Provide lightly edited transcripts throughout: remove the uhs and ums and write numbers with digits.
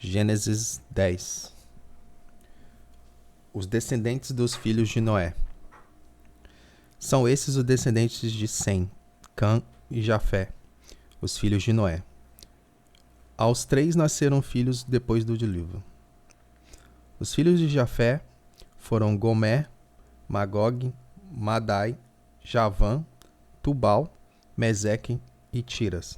Gênesis 10. Os descendentes dos filhos de Noé. São esses os descendentes de Sem, Cã e Jafé, os filhos de Noé. Aos 3 nasceram filhos depois do dilúvio. Os filhos de Jafé foram Gomer, Magog, Madai, Javã, Tubal, Meseque e Tiras.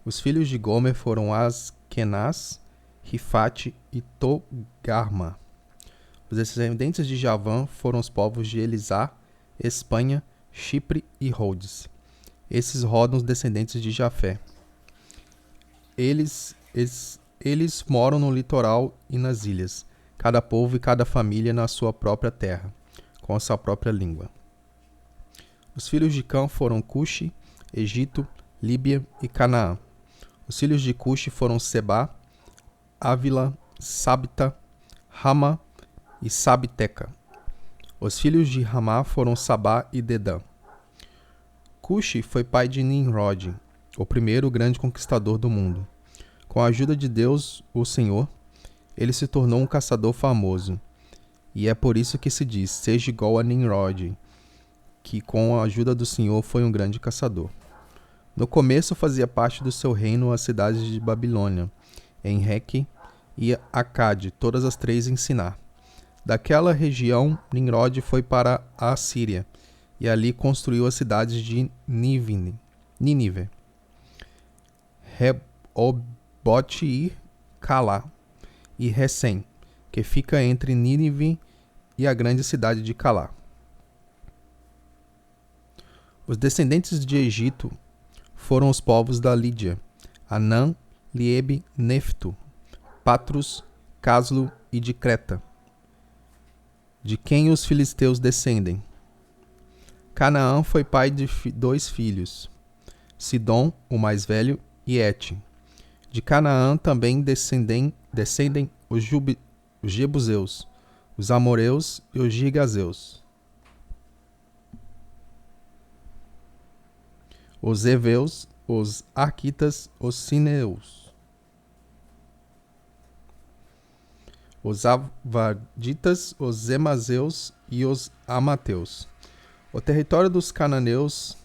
Os filhos de Gomer foram Askenaz, Rifate e Togarma. Os descendentes de Javã foram os povos de Elisá, Espanha, Chipre e Rhodes. Esses rodam os descendentes de Jafé. Eles moram no litoral e nas ilhas, cada povo e cada família na sua própria terra, com a sua própria língua. Os filhos de Cã foram Cuxi, Egito, Líbia e Canaã. Os filhos de Cuxi foram Sebá, Ávila, Sabta, Rama e Sabteca. Os filhos de Ramá foram Sabá e Dedã. Cuxi foi pai de Nimrod, o primeiro grande conquistador do mundo. Com a ajuda de Deus, o Senhor, ele se tornou um caçador famoso. E é por isso que se diz, seja igual a Nimrod, que com a ajuda do Senhor foi um grande caçador. No começo fazia parte do seu reino as cidades de Babilônia, Enreque e Acade, todas as 3 em Siná. Daquela região, Nimrod foi para a Assíria, e ali construiu as cidades de Nínive, Rehobote e Calá, e Recém, que fica entre Nínive e a grande cidade de Calá. Os descendentes de Egito foram os povos da Lídia, Anã, Liebe, Nefto, Patros, Caslo e de Creta, de quem os filisteus descendem. Canaã foi pai de 2 filhos, Sidom, o mais velho, e Et. De Canaã também descendem os Jebuseus, os Amoreus e os Girgazeus, os Eveus, os Arquitas, os Sineus, os Avaditas, os Zemazeus e os Amateus. O território dos cananeus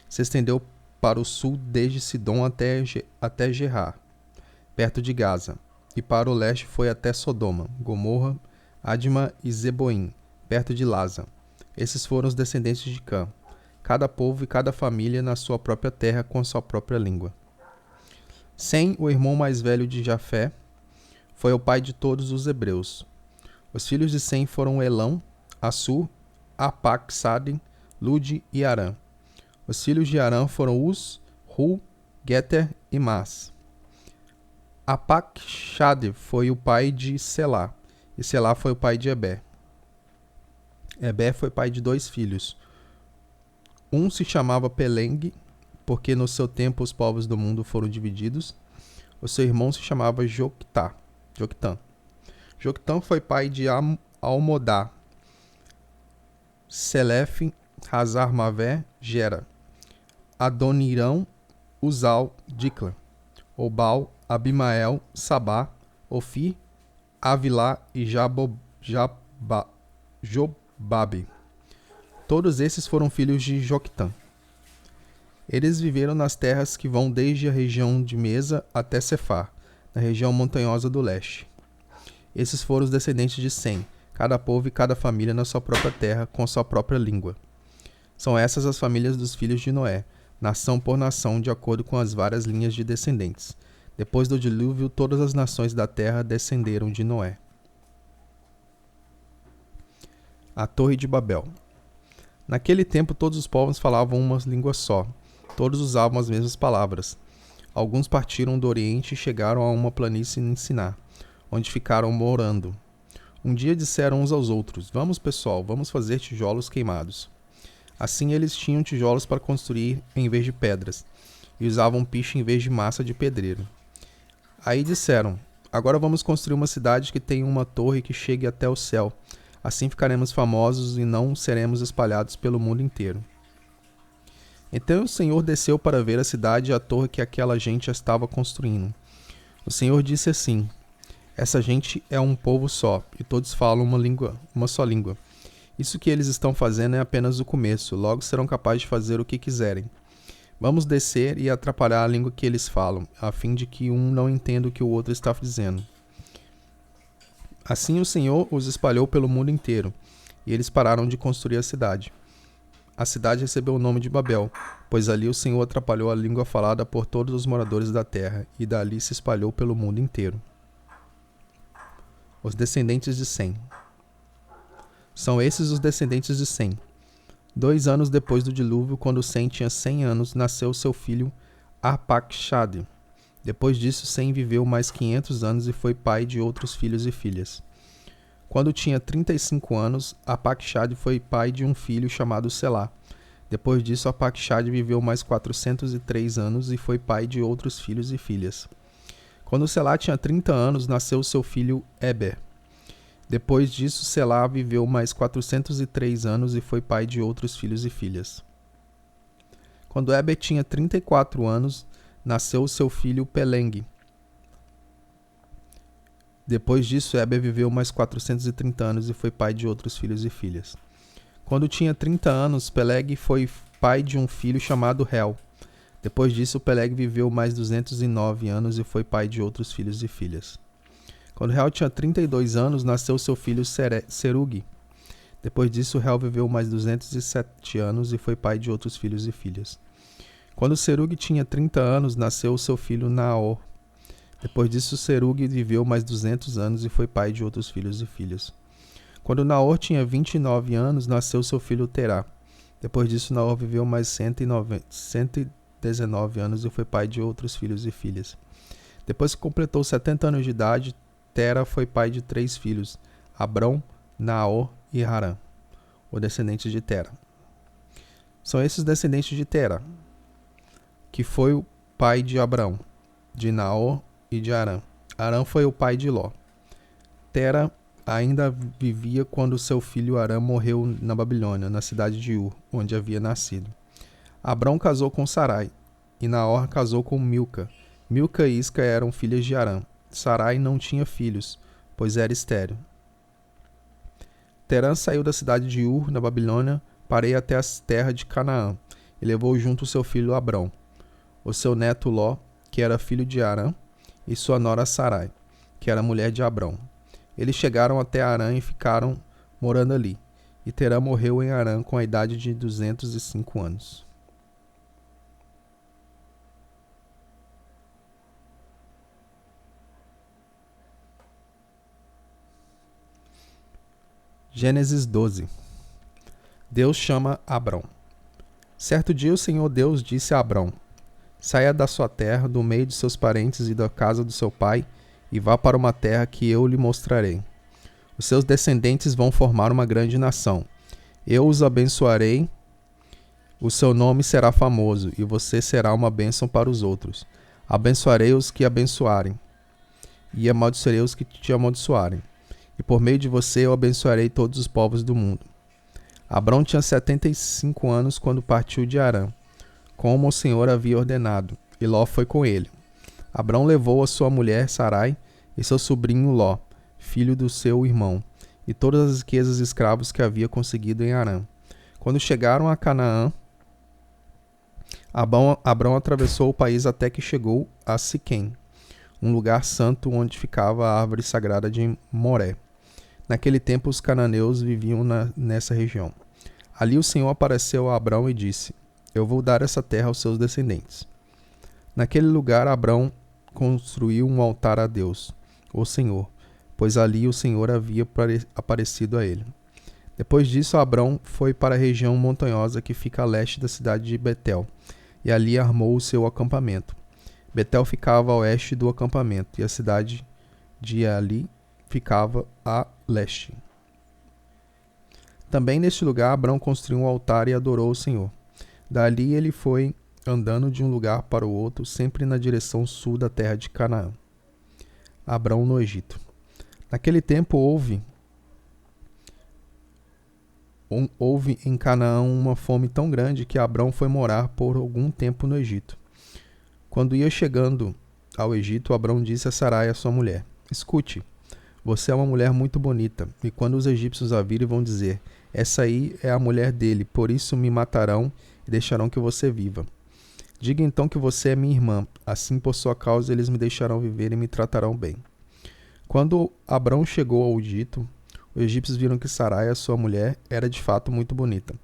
se estendeu para o sul desde Sidom até Gerar, perto de Gaza, e para o leste foi até Sodoma, Gomorra, Adma e Zeboim, perto de Lasa. Esses foram os descendentes de Cã, cada povo e cada família na sua própria terra com a sua própria língua. Sem, o irmão mais velho de Jafé, foi o pai de todos os hebreus. Os filhos de Sem foram Elão, Assur, Apaxade, Lude e Arã. Os filhos de Arã foram Uz, Hu, Geter e Mas. Apaxade foi o pai de Selá, e Selá foi o pai de Eber. Eber foi pai de 2 filhos. Um se chamava Peleg, porque no seu tempo os povos do mundo foram divididos. O seu irmão se chamava Joctã. Joctã foi pai de Almodá, Selefe, Hazar-Mavé, Gera, Adonirão, Uzal, Dicla, Obal, Abimael, Sabá, Ofir, Avilá e Jobabe. Todos esses foram filhos de Joctã. Eles viveram nas terras que vão desde a região de Mesa até Cefar, na região montanhosa do leste. Esses foram os descendentes de Sem, cada povo e cada família na sua própria terra, com a sua própria língua. São essas as famílias dos filhos de Noé, nação por nação, de acordo com as várias linhas de descendentes. Depois do dilúvio, todas as nações da terra descenderam de Noé. A Torre de Babel. Naquele tempo, todos os povos falavam uma língua só. Todos usavam as mesmas palavras. Alguns partiram do Oriente e chegaram a uma planície em Siná, onde ficaram morando. Um dia disseram uns aos outros: "Vamos, pessoal, vamos fazer tijolos queimados." Assim eles tinham tijolos para construir em vez de pedras, e usavam piche em vez de massa de pedreiro. Aí disseram: "Agora vamos construir uma cidade que tenha uma torre que chegue até o céu. Assim ficaremos famosos e não seremos espalhados pelo mundo inteiro." Então o Senhor desceu para ver a cidade e a torre que aquela gente estava construindo. O Senhor disse assim: Essa gente é um povo só, e todos falam uma só língua. Isso que eles estão fazendo é apenas o começo, logo serão capazes de fazer o que quiserem. Vamos descer e atrapalhar a língua que eles falam, a fim de que um não entenda o que o outro está dizendo. Assim o Senhor os espalhou pelo mundo inteiro, e eles pararam de construir a cidade. A cidade recebeu o nome de Babel, pois ali o Senhor atrapalhou a língua falada por todos os moradores da terra, e dali se espalhou pelo mundo inteiro. Os descendentes de Sem. São esses os descendentes de Sem. 2 anos depois do dilúvio, quando Sem tinha 100 anos, nasceu seu filho Arpacxade. Depois disso, Sem viveu mais 500 anos e foi pai de outros filhos e filhas. Quando tinha 35 anos, Arpacxade foi pai de um filho chamado Selá. Depois disso, Arpacxade viveu mais 403 anos e foi pai de outros filhos e filhas. Quando Selá tinha 30 anos, nasceu seu filho Eber. Depois disso, Selá viveu mais 403 anos e foi pai de outros filhos e filhas. Quando Eber tinha 34 anos, nasceu seu filho Peleg. Depois disso, Eber viveu mais 430 anos e foi pai de outros filhos e filhas. Quando tinha 30 anos, Peleg foi pai de um filho chamado Reu. Depois disso, Peleg viveu mais 209 anos e foi pai de outros filhos e filhas. Quando Reu tinha 32 anos, nasceu seu filho Serug. Depois disso, Reu viveu mais 207 anos e foi pai de outros filhos e filhas. Quando Serug tinha 30 anos, nasceu seu filho Naor. Depois disso, Serug viveu mais 200 anos e foi pai de outros filhos e filhas. Quando Naor tinha 29 anos, nasceu seu filho Terá. Depois disso, Naor viveu mais 119 anos e foi pai de outros filhos e filhas. Depois que completou 70 anos de idade, Tera foi pai de 3 filhos, Abrão, Naor e Harã, o descendente de Tera. São esses descendentes de Tera, que foi o pai de Abrão, de Naor e de Harã. Harã foi o pai de Ló. Tera ainda vivia quando seu filho Harã morreu na Babilônia, na cidade de Ur, onde havia nascido. Abrão casou com Sarai, e Naor casou com Milca. Milca e Isca eram filhas de Harã. Sarai não tinha filhos, pois era estéril. Terã saiu da cidade de Ur, na Babilônia, para ir até a terra de Canaã, e levou junto seu filho Abrão, o seu neto Ló, que era filho de Harã, e sua nora Sarai, que era mulher de Abrão. Eles chegaram até Harã e ficaram morando ali, e Terã morreu em Harã com a idade de 205 anos. Gênesis 12. Deus chama Abrão. Certo dia o Senhor Deus disse a Abrão: saia da sua terra, do meio de seus parentes e da casa do seu pai, e vá para uma terra que eu lhe mostrarei. Os seus descendentes vão formar uma grande nação. Eu os abençoarei, o seu nome será famoso, e você será uma bênção para os outros. Abençoarei os que abençoarem, e amaldiçoarei os que te amaldiçoarem. E por meio de você eu abençoarei todos os povos do mundo. Abrão tinha 75 anos quando partiu de Harã, como o Senhor havia ordenado, e Ló foi com ele. Abrão levou a sua mulher Sarai e seu sobrinho Ló, filho do seu irmão, e todas as riquezas e escravos que havia conseguido em Harã. Quando chegaram a Canaã, Abrão atravessou o país até que chegou a Siquém, um lugar santo onde ficava a árvore sagrada de Moré. Naquele tempo os cananeus viviam nessa região. Ali o Senhor apareceu a Abrão e disse: eu vou dar essa terra aos seus descendentes. Naquele lugar Abrão construiu um altar a Deus, o Senhor, pois ali o Senhor havia aparecido a ele. Depois disso Abrão foi para a região montanhosa que fica a leste da cidade de Betel, e ali armou o seu acampamento. Betel ficava a oeste do acampamento, e a cidade de Ali ficava a leste. Também neste lugar Abrão construiu um altar e adorou o Senhor. Dali ele foi andando de um lugar para o outro, sempre na direção sul da terra de Canaã. Abrão no Egito. Naquele tempo houve em Canaã uma fome tão grande que Abrão foi morar por algum tempo no Egito. Quando ia chegando ao Egito, Abrão disse a Sarai, a sua mulher: Escute, você é uma mulher muito bonita, e quando os egípcios a virem vão dizer, essa aí é a mulher dele, por isso me matarão e deixarão que você viva. Diga então que você é minha irmã, assim por sua causa eles me deixarão viver e me tratarão bem. Quando Abrão chegou ao Egito, os egípcios viram que Sarai, sua mulher, era de fato muito bonita.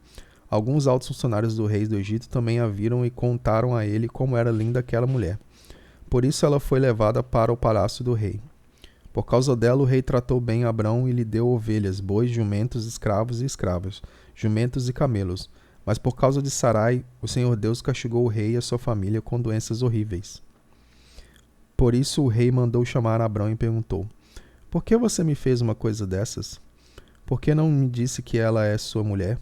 Alguns altos funcionários do rei do Egito também a viram e contaram a ele como era linda aquela mulher. Por isso ela foi levada para o palácio do rei. Por causa dela, o rei tratou bem Abrão e lhe deu ovelhas, bois, jumentos, escravos e escravas, jumentos e camelos. Mas por causa de Sarai, o Senhor Deus castigou o rei e a sua família com doenças horríveis. Por isso o rei mandou chamar Abrão e perguntou, por que você me fez uma coisa dessas? Por que não me disse que ela é sua mulher?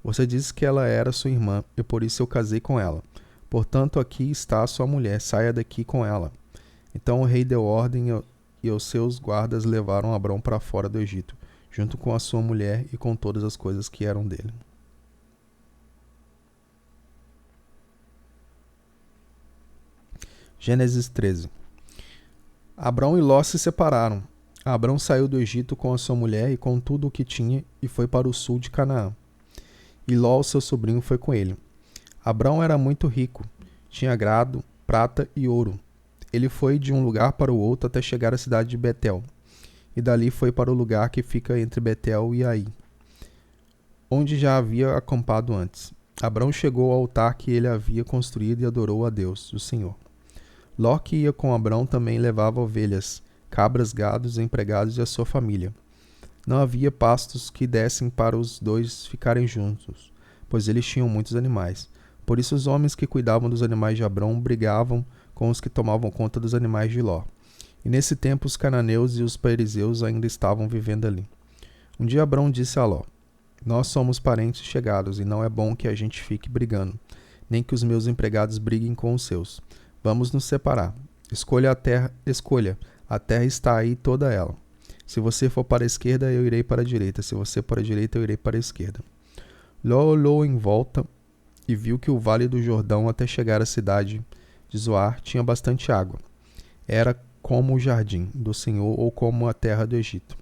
Você disse que ela era sua irmã, e por isso eu casei com ela. Portanto, aqui está a sua mulher, saia daqui com ela. Então o rei deu ordem e os seus guardas levaram Abrão para fora do Egito, junto com a sua mulher e com todas as coisas que eram dele. Gênesis 13. Abrão e Ló se separaram. Abrão saiu do Egito com a sua mulher e com tudo o que tinha e foi para o sul de Canaã. E Ló, seu sobrinho, foi com ele. Abrão era muito rico, tinha gado, prata e ouro. Ele foi de um lugar para o outro até chegar à cidade de Betel, e dali foi para o lugar que fica entre Betel e Ai, onde já havia acampado antes. Abrão chegou ao altar que ele havia construído e adorou a Deus, o Senhor. Ló, que ia com Abrão, também levava ovelhas, cabras, gados, empregados e a sua família. Não havia pastos que dessem para os dois ficarem juntos, pois eles tinham muitos animais. Por isso os homens que cuidavam dos animais de Abrão brigavam com os que tomavam conta dos animais de Ló. E nesse tempo os cananeus e os perizeus ainda estavam vivendo ali. Um dia Abrão disse a Ló, nós somos parentes chegados e não é bom que a gente fique brigando, nem que os meus empregados briguem com os seus. Vamos nos separar. Escolha, a terra está aí toda ela. Se você for para a esquerda, eu irei para a direita. Se você para a direita, eu irei para a esquerda. Ló olhou em volta e viu que o vale do Jordão até chegar à cidade de Zoar tinha bastante água. Era como o jardim do Senhor ou como a terra do Egito.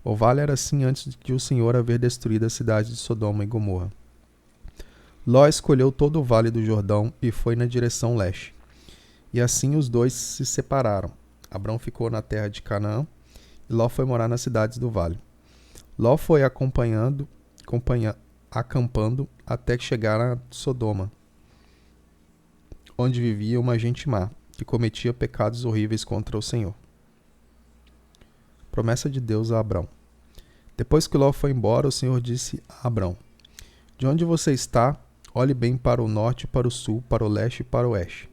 O vale era assim antes de o Senhor haver destruído a cidade de Sodoma e Gomorra. Ló escolheu todo o vale do Jordão e foi na direção leste. E assim os dois se separaram. Abrão ficou na terra de Canaã e Ló foi morar nas cidades do vale. Ló foi acampando até que chegaram a Sodoma, onde vivia uma gente má, que cometia pecados horríveis contra o Senhor. Promessa de Deus a Abrão. Depois que Ló foi embora, o Senhor disse a Abrão, de onde você está, olhe bem para o norte, para o sul, para o leste e para o oeste.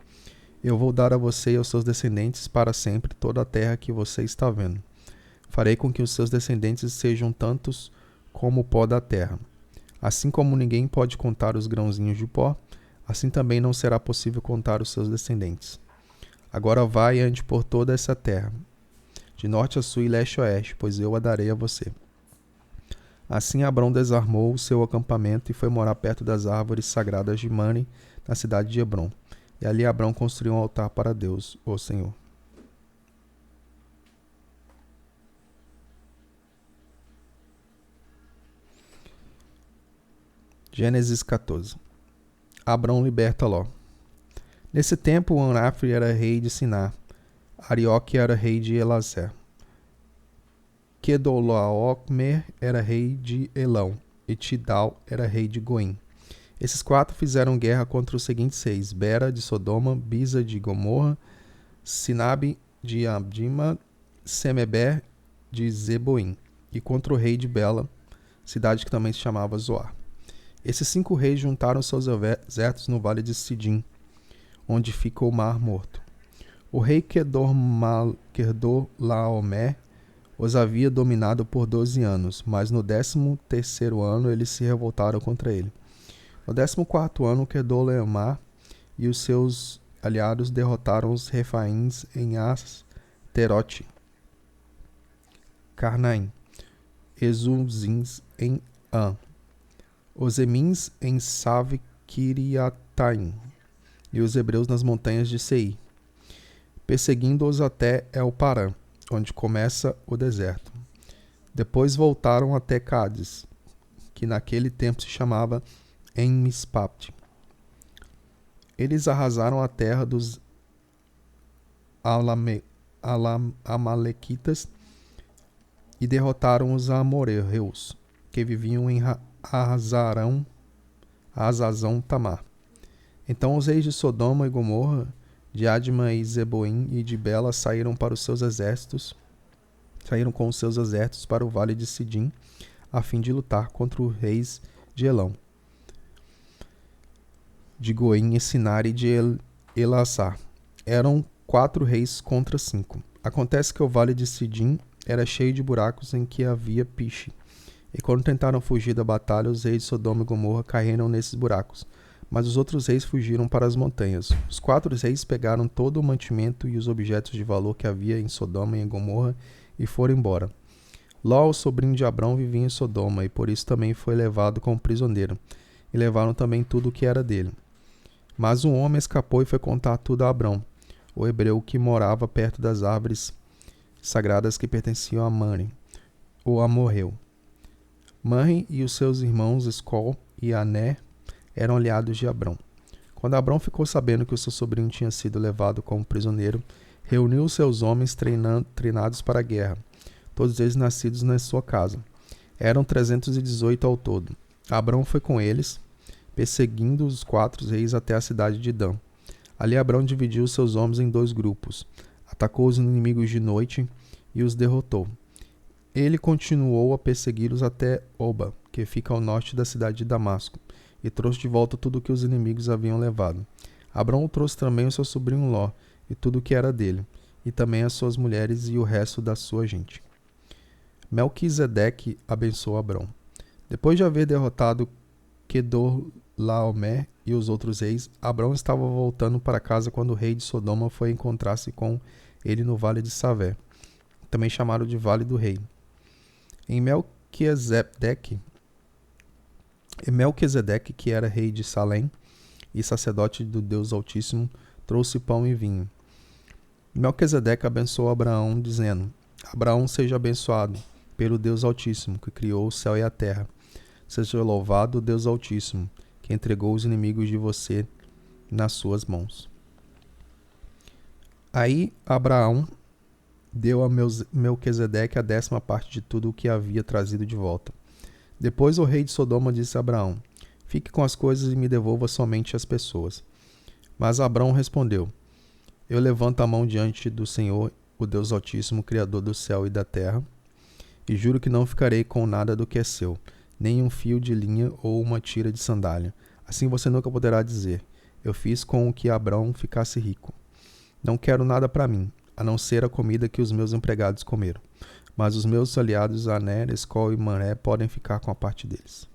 Eu vou dar a você e aos seus descendentes para sempre toda a terra que você está vendo. Farei com que os seus descendentes sejam tantos como o pó da terra. Assim como ninguém pode contar os grãozinhos de pó, assim também não será possível contar os seus descendentes. Agora vai e ande por toda essa terra, de norte a sul e leste a oeste, pois eu a darei a você. Assim Abrão desarmou o seu acampamento e foi morar perto das árvores sagradas de Mane, na cidade de Hebrom. E ali Abrão construiu um altar para Deus, o Senhor. Gênesis 14. Abrão liberta Ló. Nesse tempo, Anrafre era rei de Siná, Arioque era rei de Elazer, Quedorlaomer era rei de Elão, e Tidal era rei de Goim. Esses quatro fizeram guerra contra os seguintes reis: Bera de Sodoma, Bisa de Gomorra, Sinabe de Adima, Semeber de Zeboim, e contra o rei de Bela, cidade que também se chamava Zoar. Esses 5 reis juntaram seus exércitos no vale de Sidim, onde fica o Mar Morto. O rei Quedorlaomer os havia dominado por 12 anos, mas no 13º ano eles se revoltaram contra ele. No 14º ano, Quedorlaomer e os seus aliados derrotaram os refaíns em Asterote, Carnaim, Ezuzins em An, os Emins em Save-Kiriataim e os hebreus nas montanhas de Seir, perseguindo-os até El-Parã. onde começa o deserto. Depois voltaram até Cádiz, que naquele tempo se chamava En-Mispat. Eles arrasaram a terra dos Amalequitas e derrotaram os amorreus, que viviam em Hazazão Tamar. Então os reis de Sodoma e Gomorra, de Adma e Zeboim e de Bela saíram com os seus exércitos para o vale de Sidim, a fim de lutar contra os reis de Elão, de Goim e Sinar e de Elassar. Eram 4 reis contra 5. Acontece que o vale de Sidim era cheio de buracos em que havia piche. E quando tentaram fugir da batalha, os reis de Sodoma e Gomorra caíram nesses buracos. Mas os outros reis fugiram para as montanhas. Os 4 reis pegaram todo o mantimento e os objetos de valor que havia em Sodoma e em Gomorra e foram embora. Ló, o sobrinho de Abrão, vivia em Sodoma e por isso também foi levado como prisioneiro. E levaram também tudo o que era dele. Mas um homem escapou e foi contar tudo a Abrão, o hebreu que morava perto das árvores sagradas que pertenciam a Manre, o amorreu. Manre e os seus irmãos Escol e Ané eram aliados de Abrão. Quando Abrão ficou sabendo que o seu sobrinho tinha sido levado como prisioneiro, reuniu os seus homens treinados para a guerra, todos eles nascidos na sua casa. Eram 318 ao todo. Abrão foi com eles, perseguindo os 4 reis até a cidade de Dan. Ali Abrão dividiu os seus homens em 2 grupos, atacou os inimigos de noite e os derrotou. Ele continuou a persegui-los até Oba, que fica ao norte da cidade de Damasco, e trouxe de volta tudo o que os inimigos haviam levado. Abrão trouxe também o seu sobrinho Ló, e tudo o que era dele, e também as suas mulheres e o resto da sua gente. Melquisedeque abençoou Abrão. Depois de haver derrotado Quedorlaomer e os outros reis, Abrão estava voltando para casa quando o rei de Sodoma foi encontrar-se com ele no vale de Savé, também chamado de Vale do Rei. Em Melquisedeque, que era rei de Salém e sacerdote do Deus Altíssimo, trouxe pão e vinho. Melquisedeque abençoou Abraão, dizendo: Abraão seja abençoado pelo Deus Altíssimo, que criou o céu e a terra. Seja louvado o Deus Altíssimo, que entregou os inimigos de você nas suas mãos. Aí Abraão deu a Melquisedeque a 10ª parte de tudo o que havia trazido de volta. Depois o rei de Sodoma disse a Abraão: Fique com as coisas e me devolva somente as pessoas. Mas Abraão respondeu: Eu levanto a mão diante do Senhor, o Deus Altíssimo, Criador do céu e da terra, e juro que não ficarei com nada do que é seu, nem um fio de linha ou uma tira de sandália. Assim você nunca poderá dizer: Eu fiz com que Abraão ficasse rico. Não quero nada para mim, a não ser a comida que os meus empregados comeram. Mas os meus aliados Aner, Escol e Manré podem ficar com a parte deles.